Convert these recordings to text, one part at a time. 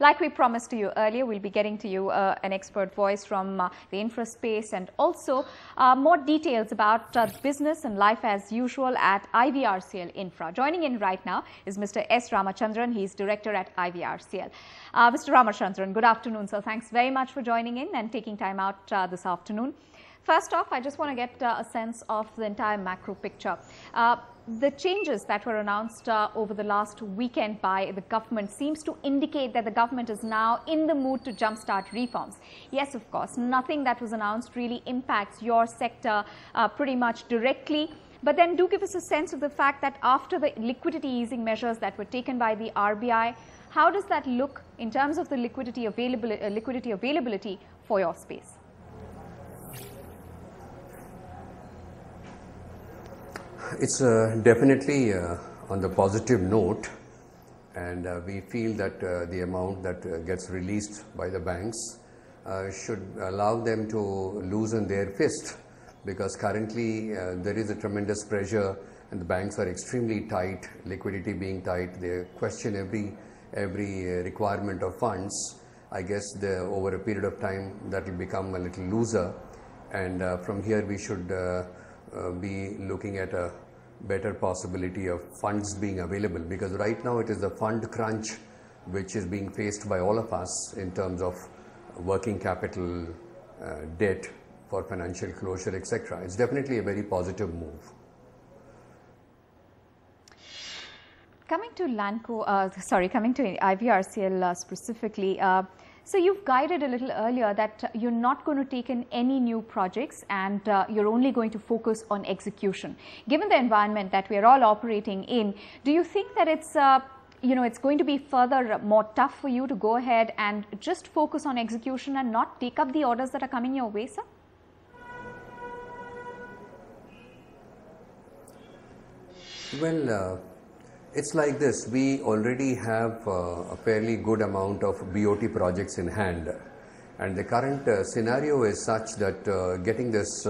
Like we promised to you earlier, we'll be getting to you an expert voice from the infra space, and also more details about business and life as usual at IVRCL Infra. Joining in right now is Mr. S. Ramachandran. He's director at IVRCL. Mr. Ramachandran, good afternoon, sir. Thanks very much for joining in and taking time out this afternoon. First off, I just want to get a sense of the entire macro picture. The changes that were announced over the last weekend by the government seems to indicate that the government is now in the mood to jumpstart reforms. Yes, of course, nothing that was announced really impacts your sector pretty much directly. But then do give us a sense of the fact that after the liquidity easing measures that were taken by the RBI, how does that look in terms of the liquidity availability for your space? It's definitely on the positive note, and we feel that the amount that gets released by the banks should allow them to loosen their fist, because currently there is a tremendous pressure and the banks are extremely tight, liquidity being tight. They question every requirement of funds. I guess over a period of time that will become a little looser, and from here we should be looking at a better possibility of funds being available, because right now it is the fund crunch which is being faced by all of us in terms of working capital, debt for financial closure, etc. It's definitely a very positive move. Coming to coming to IVRCL specifically, so you've guided a little earlier that you're not going to take in any new projects and you're only going to focus on execution. Given the environment that we're all operating in, do you think that it's it's going to be further more tough for you to go ahead and just focus on execution and not take up the orders that are coming your way, sir? Well, it's like this. We already have a fairly good amount of BOT projects in hand, and the current scenario is such that getting this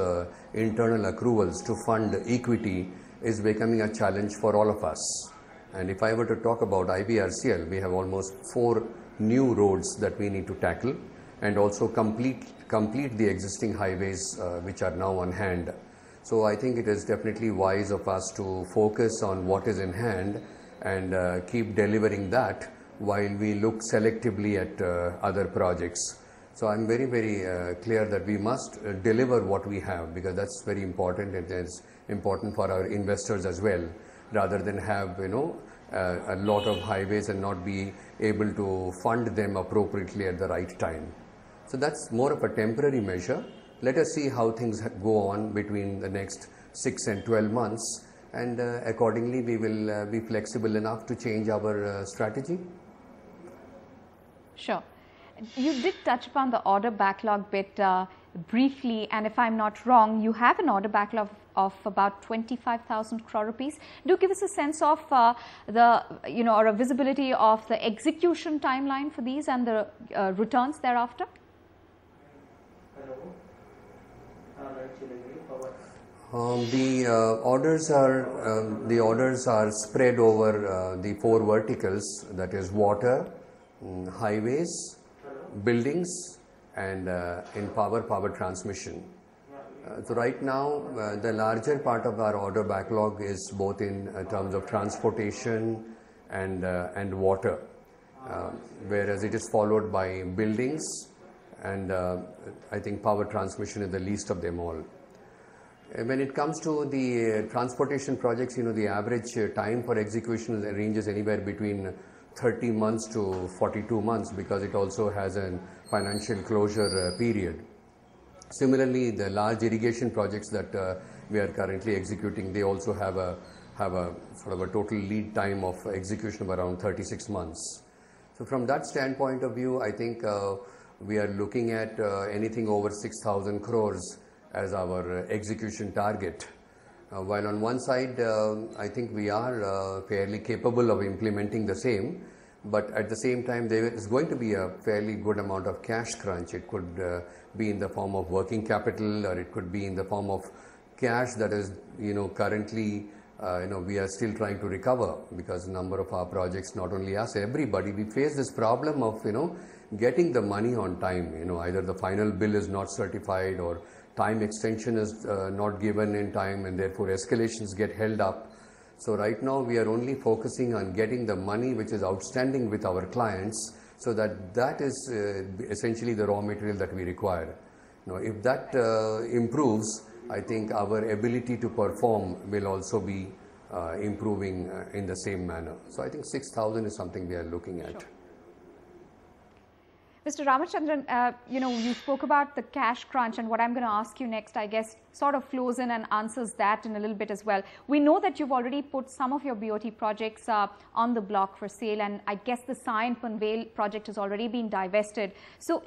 internal accruals to fund equity is becoming a challenge for all of us. And if I were to talk about IVRCL, we have almost 4 new roads that we need to tackle, and also complete the existing highways which are now on hand. So I think it is definitely wise of us to focus on what is in hand and keep delivering that while we look selectively at other projects. So I'm very, very clear that we must deliver what we have, because that's very important. It is important for our investors as well, rather than have a lot of highways and not be able to fund them appropriately at the right time. So that's more of a temporary measure. Let us see how things go on between the next 6 and 12 months, and accordingly we will be flexible enough to change our strategy. Sure. You did touch upon the order backlog bit briefly, and if I'm not wrong, you have an order backlog of about 25,000 crore rupees. Do give us a sense of or a visibility of the execution timeline for these and the returns thereafter. The orders are spread over the 4 verticals, that is water, highways, buildings, and in power transmission. So right now the larger part of our order backlog is both in terms of transportation and water, whereas it is followed by buildings, and I think power transmission is the least of them all. When it comes to the transportation projects, the average time for execution ranges anywhere between 30 months to 42 months, because it also has a financial closure period. Similarly, the large irrigation projects that we are currently executing, they also have a sort of a total lead time of execution of around 36 months. So from that standpoint of view, I think we are looking at anything over 6,000 crores as our execution target. While on one side, I think we are fairly capable of implementing the same, but at the same time there is going to be a fairly good amount of cash crunch. It could be in the form of working capital, or it could be in the form of cash that is currently we are still trying to recover, because a number of our projects, not only us, everybody, we face this problem of, getting the money on time. Either the final bill is not certified, or time extension is not given in time, and therefore escalations get held up. So right now we are only focusing on getting the money which is outstanding with our clients, so that is essentially the raw material that we require. If that improves, I think our ability to perform will also be improving in the same manner. So I think 6,000 is something we are looking at. Sure. Mr. Ramachandran, you spoke about the cash crunch, and what I'm going to ask you next, I guess, sort of flows in and answers that in a little bit as well. We know that you've already put some of your BOT projects on the block for sale, and I guess the Sion Panvel project has already been divested. So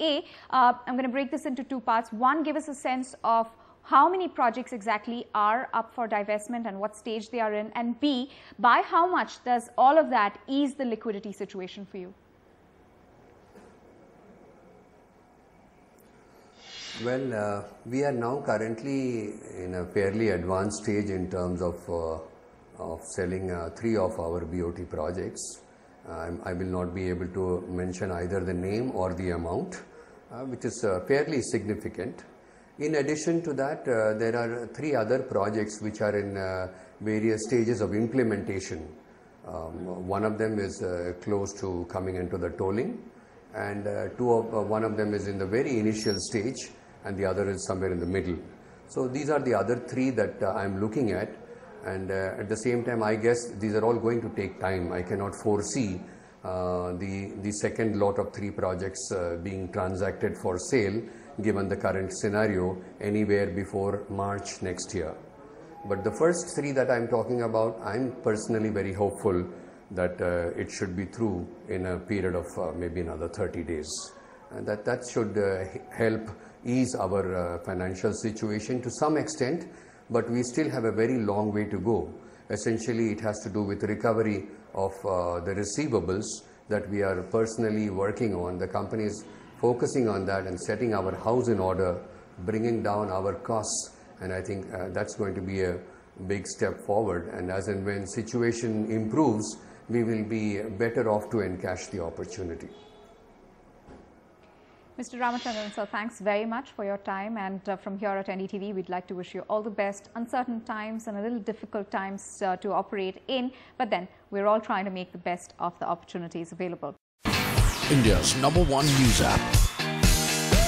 I'm going to break this into two parts. One, give us a sense of how many projects exactly are up for divestment and what stage they are in, and B, by how much does all of that ease the liquidity situation for you? Well, we are now currently in a fairly advanced stage in terms of selling 3 of our BOT projects. I will not be able to mention either the name or the amount, which is fairly significant. In addition to that, there are 3 other projects which are in various stages of implementation. One of them is close to coming into the tolling, and one of them is in the very initial stage, and the other is somewhere in the middle. So these are the other 3 that I'm looking at, and at the same time, I guess these are all going to take time. I cannot foresee the second lot of 3 projects being transacted for sale, given the current scenario, anywhere before March next year. But the first 3 that I'm talking about, I'm personally very hopeful that it should be through in a period of maybe another 30 days. And that should help ease our financial situation to some extent, but we still have a very long way to go. Essentially, it has to do with recovery of the receivables that we are personally working on. The company is focusing on that and setting our house in order, bringing down our costs, and I think that's going to be a big step forward. And as and when situation improves, we will be better off to encash the opportunity. Mr. Ramachandran, sir, thanks very much for your time, and from here at NDTV, we'd like to wish you all the best. Uncertain times and a little difficult times to operate in, but then we're all trying to make the best of the opportunities available. India's #1 news app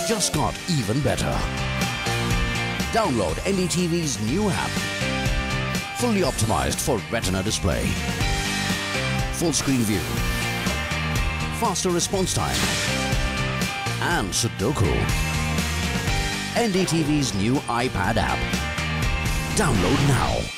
just got even better. Download NDTV's new app, fully optimized for retina display, full screen view, faster response time, and Sudoku. NDTV's new iPad app. Download now.